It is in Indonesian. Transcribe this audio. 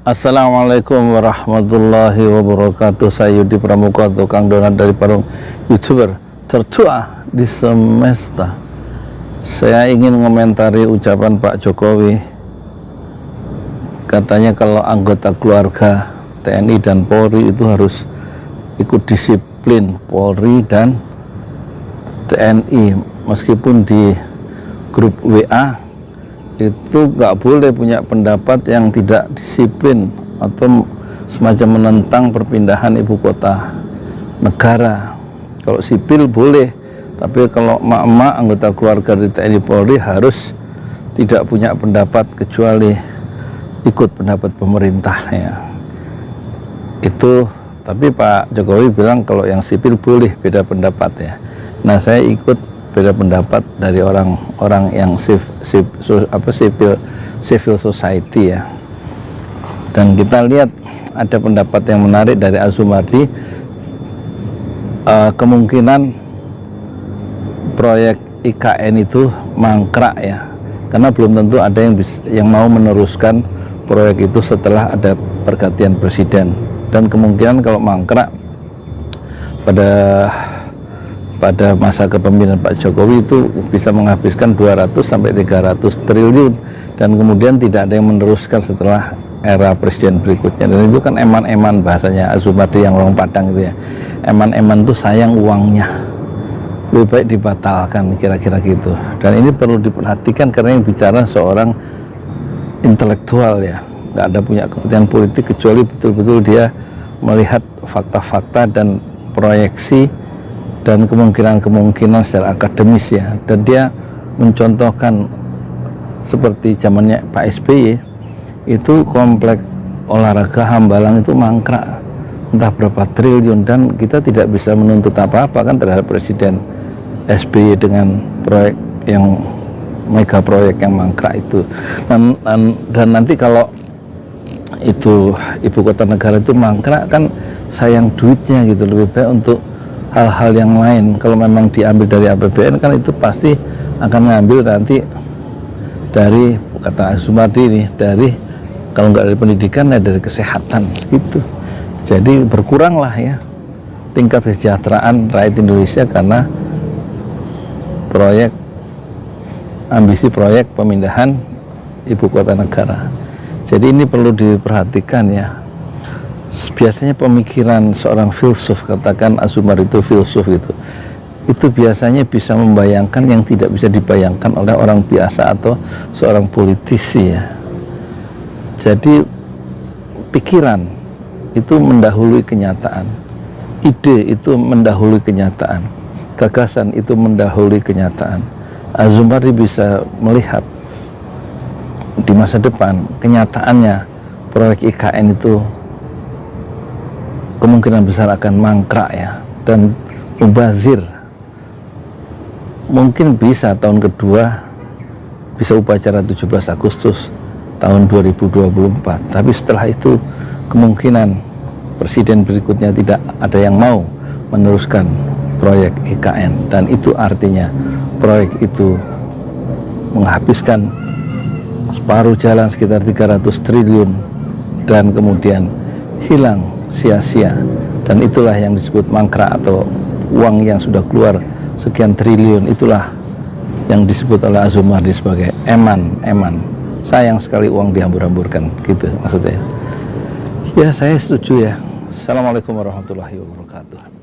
Assalamualaikum warahmatullahi wabarakatuh. Saya Yudi Pramuka, tukang donat dari Parung, YouTuber tertua di semesta. Saya ingin mengomentari ucapan Pak Jokowi. Katanya kalau anggota keluarga TNI dan Polri itu harus ikut disiplin Polri dan TNI, meskipun di grup WA itu nggak boleh punya pendapat yang tidak disiplin atau semacam menentang perpindahan ibu kota negara. Kalau sipil boleh, tapi kalau emak-emak anggota keluarga di TNI Polri harus tidak punya pendapat kecuali ikut pendapat pemerintah ya. Itu, tapi Pak Jokowi bilang kalau yang sipil boleh beda pendapat ya. Nah, saya ikut beda pendapat dari orang-orang yang civil society ya. Dan kita lihat ada pendapat yang menarik dari Azumardi, kemungkinan proyek IKN itu mangkrak ya, karena belum tentu ada yang mau meneruskan proyek itu setelah ada pergantian presiden. Dan kemungkinan kalau mangkrak pada masa kepemimpinan Pak Jokowi itu bisa menghabiskan 200 sampai 300 triliun, dan kemudian tidak ada yang meneruskan setelah era presiden berikutnya. Dan itu kan eman-eman, bahasanya Azumardi yang orang Padang itu ya, eman-eman itu sayang uangnya, lebih baik dibatalkan, kira-kira gitu. Dan ini perlu diperhatikan karena yang bicara seorang intelektual ya, nggak ada punya kepentingan politik kecuali betul-betul dia melihat fakta-fakta dan proyeksi dan kemungkinan-kemungkinan secara akademis ya. Dan dia mencontohkan seperti zamannya Pak SBY itu komplek olahraga Hambalang itu mangkrak entah berapa triliun, dan kita tidak bisa menuntut apa-apa kan terhadap Presiden SBY dengan proyek yang mega proyek yang mangkrak itu. Dan nanti kalau itu ibu kota negara itu mangkrak kan sayang duitnya gitu, lebih baik untuk hal-hal yang lain. Kalau memang diambil dari APBN kan itu pasti akan ngambil nanti dari, kata Azumardi ini, dari kalau nggak dari pendidikan ya dari kesehatan gitu. Jadi berkuranglah ya tingkat kesejahteraan rakyat Indonesia karena ambisi proyek pemindahan ibu kota negara. Jadi ini perlu diperhatikan ya. Biasanya pemikiran seorang filsuf, katakan Azumardi itu filsuf gitu, itu biasanya bisa membayangkan yang tidak bisa dibayangkan oleh orang biasa atau seorang politisi ya. Jadi pikiran itu mendahului kenyataan, ide itu mendahului kenyataan, gagasan itu mendahului kenyataan. Azumardi bisa melihat di masa depan kenyataannya proyek IKN itu kemungkinan besar akan mangkrak ya, dan mubazir. Mungkin bisa tahun kedua bisa upacara 17 Agustus tahun 2024, tapi setelah itu kemungkinan presiden berikutnya tidak ada yang mau meneruskan proyek IKN, dan itu artinya proyek itu menghabiskan separuh jalan sekitar 300 triliun dan kemudian hilang sia-sia. Dan itulah yang disebut mangkrak, atau uang yang sudah keluar sekian triliun itulah yang disebut oleh Azumardi sebagai eman-eman. Sayang sekali uang dihambur-hamburkan gitu maksudnya ya. Saya setuju ya. Assalamualaikum warahmatullahi wabarakatuh.